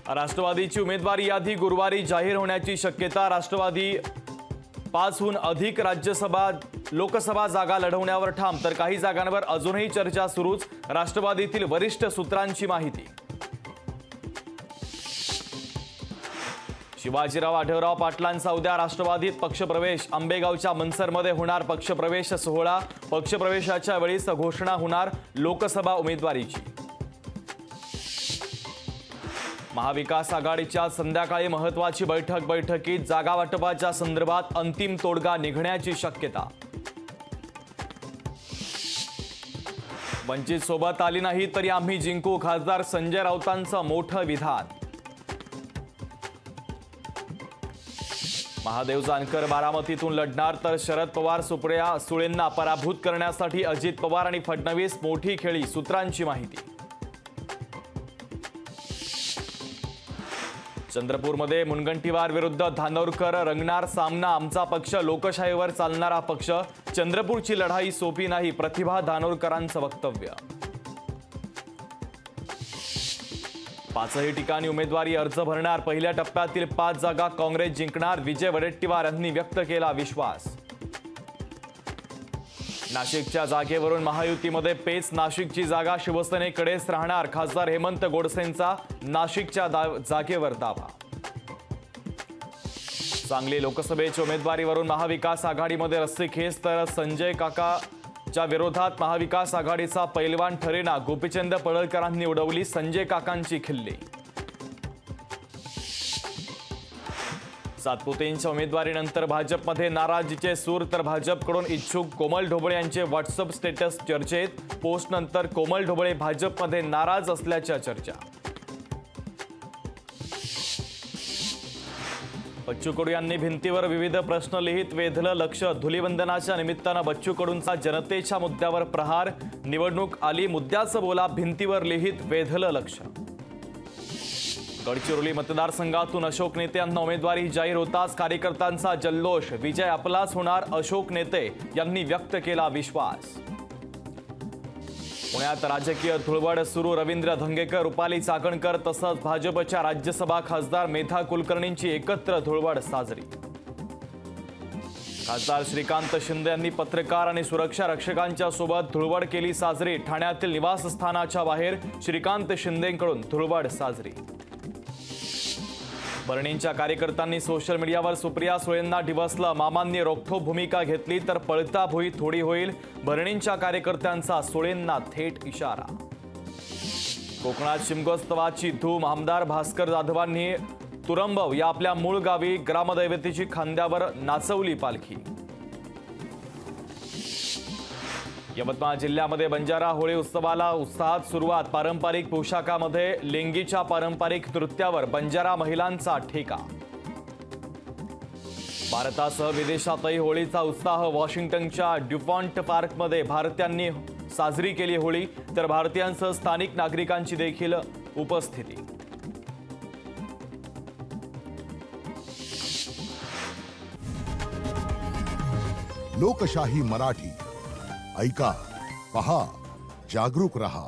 राष्ट्रवादीची उमेदवारी यादी गुरुवारी जाहीर होण्याची शक्यता। राष्ट्रवादी 5हून अधिक राज्यसभा लोकसभा जागा लढवण्यावर ठाम, तर काही जागांवर अजूनही चर्चा सुरूच। राष्ट्रवादीतील वरिष्ठ सूत्रांची माहिती। शिवाजीराव आढळराव पाटलांचा उद्या राष्ट्रवादीत पक्षप्रवेश। आंबेगावच्या मनसरमध्ये होणार पक्षप्रवेश सोहळा। पक्षप्रवेशाच्या वेळीच घोषणा होणार लोकसभा उमेदवारीची। महाविकास आघाडीच्या संध्याकाळी महत्त्वाची बैठकीत जागा वाटपाच्या संदर्भात अंतिम तोडगा निघण्याची शक्यता। वंचित सोबत आली नाही तरी आम्ही जिंकू, खासदार संजय राऊतांचं मोठं विधान। महादेव जानकर बारामतीतून लढणार, तर शरद पवार सुप्रिया सुळेंना पराभूत करण्यासाठी अजित पवार आणि फडणवीस मोठी खेळी, सूत्रांची माहिती। चंद्रपूरमध्ये मुनगंटीवार विरुद्ध धानोरकर रंगणार सामना। आमचा पक्ष लोकशाहीवर चालणारा पक्ष, चंद्रपूरची लढाई सोपी नाही, प्रतिभा धानोरकरांचं वक्तव्य। 5ही ठिकाणी उमेदवारी अर्ज भरणार। पहिल्या टप्प्यातील 5 जागा काँग्रेस जिंकणार, विजय वडेट्टीवार यांनी व्यक्त केला विश्वास। नाशिकच्या जागेवरून महायुतीमध्ये पेच, नाशिकची जागा शिवसेनेकडेच राहणार, खासदार हेमंत गोडसेंचा नाशिकच्या जागेवर दावा। सांगली लोकसभेच्या उमेदवारीवरून महाविकास आघाडीमध्ये रस्सीखेच, तर संजय काकाच्या विरोधात महाविकास आघाडीचा पैलवान ठरेना, गोपीचंद पडळकरांनी उडवली संजय काकांची खिल्ली। सातपुतेंच्या उमेदवारीनंतर भाजपमध्ये नाराजीचे सूर, तर भाजपकडून इच्छुक कोमल ढोबळे यांचे व्हॉट्सअप स्टेटस चर्चेत। पोस्टनंतर कोमल ढोबळे भाजपमध्ये नाराज असल्याच्या चर्चा। बच्चू कडू यांनी भिंतीवर विविध प्रश्न लिहित वेधलं लक्ष। धुलीवंदनाच्या निमित्तानं बच्चू कडूंचा जनतेच्या मुद्द्यावर प्रहार। निवडणूक आली मुद्द्याचं बोला, भिंतीवर लिहित वेधलं लक्ष। गडचिरोली मतदारसंघातून अशोक नेते यांना उमेदवारी जाहीर होताच कार्यकर्त्यांचा जल्लोष। विजय आपलाच होणार, अशोक नेते यांनी व्यक्त केला विश्वास। पुण्यात राजकीय धुळवड सुरू। रवींद्र धंगेकर, रुपाली चाकणकर तसंच भाजपच्या राज्यसभा खासदार मेधा कुलकर्णींची एकत्र धुळवड साजरी। खासदार श्रीकांत शिंदे यांनी पत्रकार आणि सुरक्षा रक्षकांच्या सोबत धुळवड केली साजरी। ठाण्यातील निवासस्थानाच्या बाहेर श्रीकांत शिंदेंकडून धुळवड साजरी। भरणींच्या कार्यकर्त्यांनी सोशल मीडियावर सुप्रिया सुळेंना डिवसलं। मामांनी रोखठोक भूमिका घेतली तर पळता भुई थोडी होईल, भरणींच्या कार्यकर्त्यांचा सुळेंना थेट इशारा। कोकणात शिमगोत्सवाची धूम। आमदार भास्कर जाधवांनी तुरंबव या आपल्या मूळ गावी ग्रामदैवतेची खांद्यावर नाचवली पालखी। यवतमाळ जिल्ह्यामध्ये बंजारा होळी उत्सवाला उत्साहात सुरुवात। पारंपरिक पोशाखामध्ये लेंगीच्या पारंपरिक नृत्यावर बंजारा महिलांचा ठेका। भारतासह विदेशातही होळीचा उत्साह। वॉशिंग्टनच्या ड्युपॉन्ट पार्कमध्ये भारतीयांनी साजरी केली होळी, तर भारतीयांसह स्थानिक नागरिकांची देखील उपस्थिती। लोकशाही मराठी ऐका, पहा, जागरूक रहा।